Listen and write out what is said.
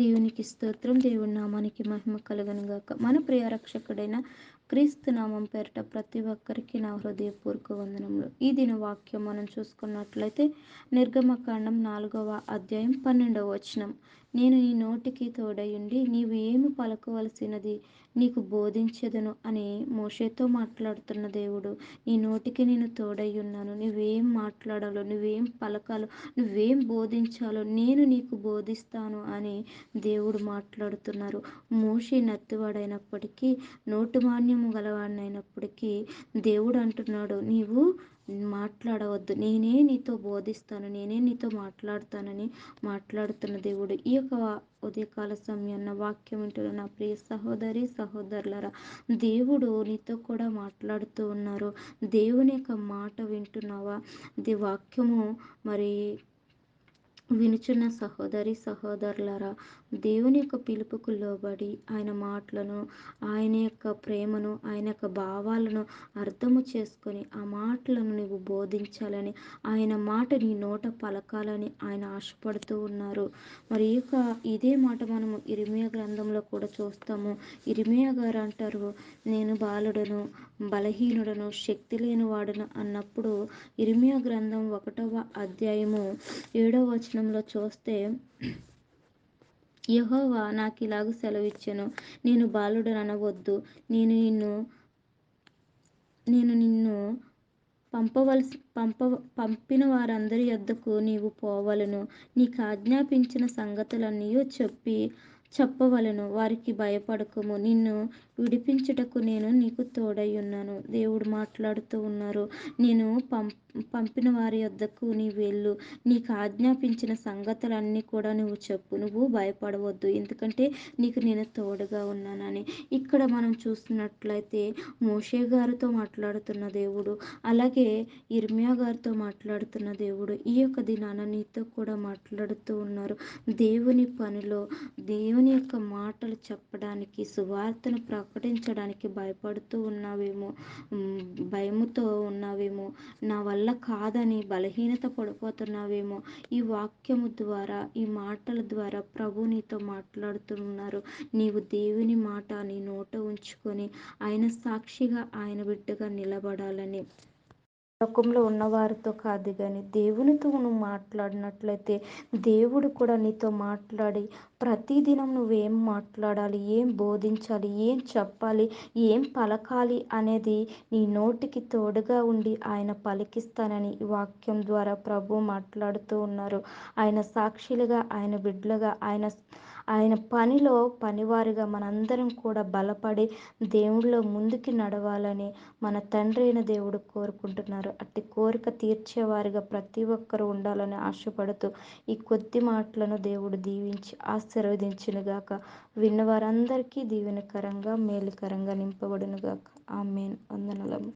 దేవునికి స్తోత్రం. దేవుని నామానికి మహిమ కలుగును గాక. మన ప్రియ రక్షకుడైన క్రీస్తు నామం పేరిట ప్రతి ఒక్కరికి నా హృదయపూర్వక వందనములు. ఈ దిన వాక్యం మనం చూసుకున్నట్లయితే నిర్గమకాండం 4వ అధ్యాయం 12వ వచనం. నేను నీ నోటికి తోడయుండి నీవు ఏమి పలకవలసినది నీకు బోధించెదను అని మోషేతో మాట్లాడుతున్న దేవుడు. నీ నోటికి నేను తోడయ్యున్నాను. నువ్వేం మాట్లాడాలో, నువ్వేం పలకాలో, నువ్వేం బోధించాలో నేను నీకు బోధిస్తాను అని దేవుడు మాట్లాడుతున్నారు. మోషే నత్తివాడైనప్పటికీ, నోటి మాన్యము గలవాడినైనప్పటికీ దేవుడు అంటున్నాడు, నీవు మాట్లాడవద్దు, నేనే నీతో బోధిస్తాను, నేనే నీతో మాట్లాడతానని మాట్లాడుతున్న దేవుడు. ఈ యొక్క ఉదయకాల సమయాన్న వాక్యం వింటున్న నా ప్రియ సహోదరి సహోదరులరా, దేవుడు నీతో కూడా మాట్లాడుతూ ఉన్నారు. దేవుని యొక్క మాట వింటున్నావా? వాక్యము మరి వినుచున్న సహోదరి సహోదరులారా, దేవుని యొక్క పిలుపుకు లోబడి ఆయన మాటలను, ఆయన యొక్క ప్రేమను, ఆయన యొక్క భావాలను అర్థము చేసుకొని ఆ మాటలను నువ్వు బోధించాలని, ఆయన మాట నీ నోట పలకాలని ఆయన ఆశపడుతూ ఉన్నారు. మరి ఇదే మాట మనము ఇర్మియా గ్రంథంలో కూడా చూస్తాము. ఇర్మియా గారు అంటారు, నేను బాలుడను, బలహీనుడను, శక్తి లేని వాడును అన్నప్పుడు ఇర్మియా గ్రంథం 1వ అధ్యాయము 7వ వచనంలో చూస్తే, యెహోవా నాకు ఇలాగ సెలవిచ్చెను, నేను బాలుడను అనవద్దు, నేను నిన్ను పంపిన వారందరి యొద్దకు నీవు పోవలను, నీకు ఆజ్ఞాపించిన సంగతులన్నీ చెప్పవలను, వారికి భయపడకుము, నిన్ను విడిపించుటకు నేను నీకు తోడై ఉన్నాను. దేవుడు మాట్లాడుతూ ఉన్నారు. నేను పంపిన వారి యొద్దకు నీవు వెళ్ళు, నీకు ఆజ్ఞాపించిన సంగతులన్నీ కూడా నువ్వు చెప్పు, నువ్వు భయపడవద్దు, ఎందుకంటే నీకు నేను తోడుగా ఉన్నానని. ఇక్కడ మనం చూస్తున్నట్లయితే మోషే గారితో మాట్లాడుతున్న దేవుడు, అలాగే ఇర్మియా గారితో మాట్లాడుతున్న దేవుడు ఈ యొక్క దినాన నీతో కూడా మాట్లాడుతూ ఉన్నారు. దేవుని పనిలో, దేవుని యొక్క మాటలు చెప్పడానికి, సువార్తను ప్రకటించడానికి భయపడుతూ ఉన్నావేమో, భయముతో ఉన్నావేమో, నా వల్ల కాదని బలహీనత పడిపోతున్నావేమో. ఈ వాక్యము ద్వారా, ఈ మాటల ద్వారా ప్రభు నీతో మాట్లాడుతున్నారు. నీవు దేవుని మాట నీ నోట ఉంచుకొని ఆయన సాక్షిగా, ఆయన బిడ్డగా నిలబడాలని. లోకంలో ఉన్నవారితో కాదు కానీ దేవునితో నువ్వు మాట్లాడినట్లయితే దేవుడు కూడా నీతో మాట్లాడి ప్రతిదినం నువ్వేం మాట్లాడాలి, ఏం బోధించాలి, ఏం చెప్పాలి, ఏం పలకాలి అనేది నీ నోటికి తోడుగా ఉండి ఆయన పలికిస్తానని ఈ వాక్యం ద్వారా ప్రభు మాట్లాడుతూ ఉన్నారు. ఆయన సాక్షులుగా, ఆయన బిడ్డలుగా, ఆయన పనిలో పనివారిగా మనందరం కూడా బలపడి దేవుడిలో ముందుకి నడవాలని మన తండ్రి అయిన దేవుడు కోరుకుంటున్నారు. అట్టి కోరిక తీర్చేవారిగా ప్రతి ఒక్కరూ ఉండాలని ఆశపడుతూ ఈ కొద్ది మాటలను దేవుడు దీవించి ఆశీర్వదించునుగాక. విన్న వారందరికీ దీవెనకరంగా, మేలుకరంగా నింపబడునుగాక. ఆమేన్. వందనాలు.